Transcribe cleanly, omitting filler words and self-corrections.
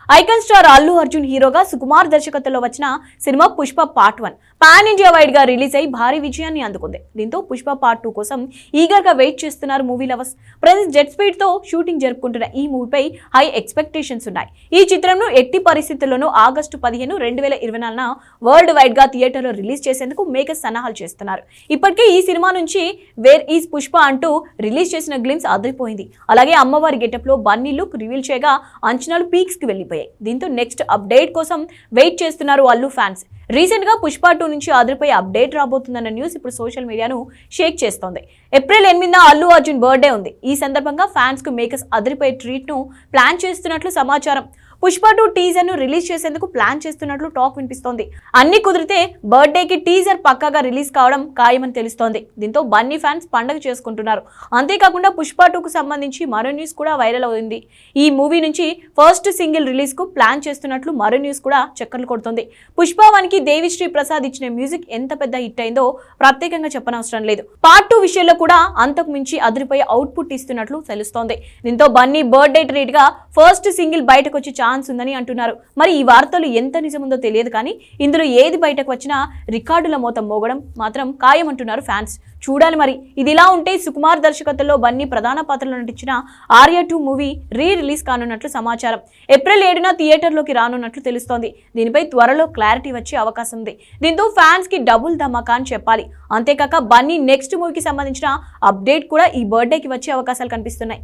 Icon star Allu Arjun హీరోగా సుకుమార్ దర్శకత్వంలో వచ్చిన cinema Pushpa part 1 pan India wide గా రిలీజ్ అయి భారీ విజయాన్ని అందుకుంది. దీంతో పుష్ప పార్ట్ 2 కోసం ఈగర్ గా వెయిట్ చేస్తున్నారు movie lovers. Present jet speed తో షూటింగ్ జరుపుకుంటున్న ఈ మూవీపై హై ఎక్స్పెక్టేషన్స్ ఉన్నాయి. ఈ చిత్రంను ఎట్టి పరిస్థితుల్లోనూ ఆగస్టు 15, 2024న వరల్డ్ వైడ్ గా థియేటర్లో రిలీజ్ చేసేందుకు మేకర్స్ సన్నాహాలు చేస్తున్నారు. ఇప్పటికే ఈ సినిమా నుంచి వేర్ ఈజ్ పుష్ప అంటూ రిలీజ్ చేసిన గ్లిమ్స్ అదిరిపోయింది. అలాగే అమ్మవారి గెటప్ లో బన్నీ లుక్ రివీల్ చేయగా అంచనాలు పీక్స్ కి వెళ్లిపోయాయి. దీంతో నెక్స్ట్ అప్డేట్ కోసం వెయిట్ చేస్తున్నారు అల్లు ఫ్యాన్స్. రీసెంట్ గా పుష్ప 2 నుంచి అదిరిపోయే అప్డేట్ రాబోతుందన్న న్యూస్ ఇప్పుడు సోషల్ మీడియాను షేక్ చేస్తోంది. ఏప్రిల్ 8న అల్లు అర్జున్ బర్త్డే ఉంది. ఈ సందర్భంగా ఫ్యాన్స్ కు మేకర్స్ అదిరిపోయే ట్రీట్ ను ప్లాన్ చేస్తున్నట్లు సమాచారం. పుష్ప 2 టీజర్ ను రిలీజ్ చేసేందుకు ప్లాన్ చేస్తున్నట్లు టాక్ వినిపిస్తోంది. అన్ని కుదిరితే బర్త్డే కి టీజర్ పక్కాగా రిలీజ్ కావడం ఖాయమని తెలుస్తోంది. దీంతో బన్నీ ఫ్యాన్స్ పండగ చేసుకుంటున్నారు. అంతేకాకుండా పుష్ప 2 కు సంబంధించి మరో న్యూస్ కూడా వైరల్ అయింది. ఈ మూవీ నుంచి ఫస్ట్ సింగిల్ రిలీజ్ కు ప్లాన్ చేస్తున్నట్లు మరో న్యూస్ కూడా చక్కర్లు కొడుతోంది. పుష్ప 1 కి దేవిశ్రీ ప్రసాద్ ఇచ్చిన మ్యూజిక్ ఎంత పెద్ద హిట్ అయిందో ప్రత్యేకంగా చెప్పనవసరం లేదు. పార్ట్ 2 విషయంలో కూడా అంతకు మించి అదిరిపోయే అవుట్పుట్ ఇస్తున్నట్లు తెలుస్తోంది. దీంతో బన్నీ బర్త్డే ట్రీట్ గా ఫస్ట్ సింగిల్ బయటకు వచ్చి ఛాన్స్ ఉందని అంటున్నారు. మరి ఈ వార్తలు ఎంత నిజముందో తెలియదు కానీ ఇందులో ఏది బయటకు వచ్చినా రికార్డుల మోతం మోగడం మాత్రం ఖాయమంటున్నారు ఫ్యాన్స్. చూడాలి మరి. ఇదిలా ఉంటే సుకుమార్ దర్శకత్వంలో బన్నీ ప్రధాన పాత్రలో నటించిన ఆర్య 2 మూవీ రిలీజ్ కానున్నట్లు సమాచారం. ఏప్రిల్ 7న థియేటర్లోకి రానున్నట్లు తెలుస్తోంది. దీనిపై త్వరలో క్లారిటీ వచ్చే అవకాశం ఉంది. దీంతో ఫ్యాన్స్ కి డబుల్ ధమాకా అని చెప్పాలి. అంతేకాక బన్నీ నెక్స్ట్ మూవీకి సంబంధించిన అప్డేట్ కూడా ఈ బర్త్డేకి వచ్చే అవకాశాలు కనిపిస్తున్నాయి.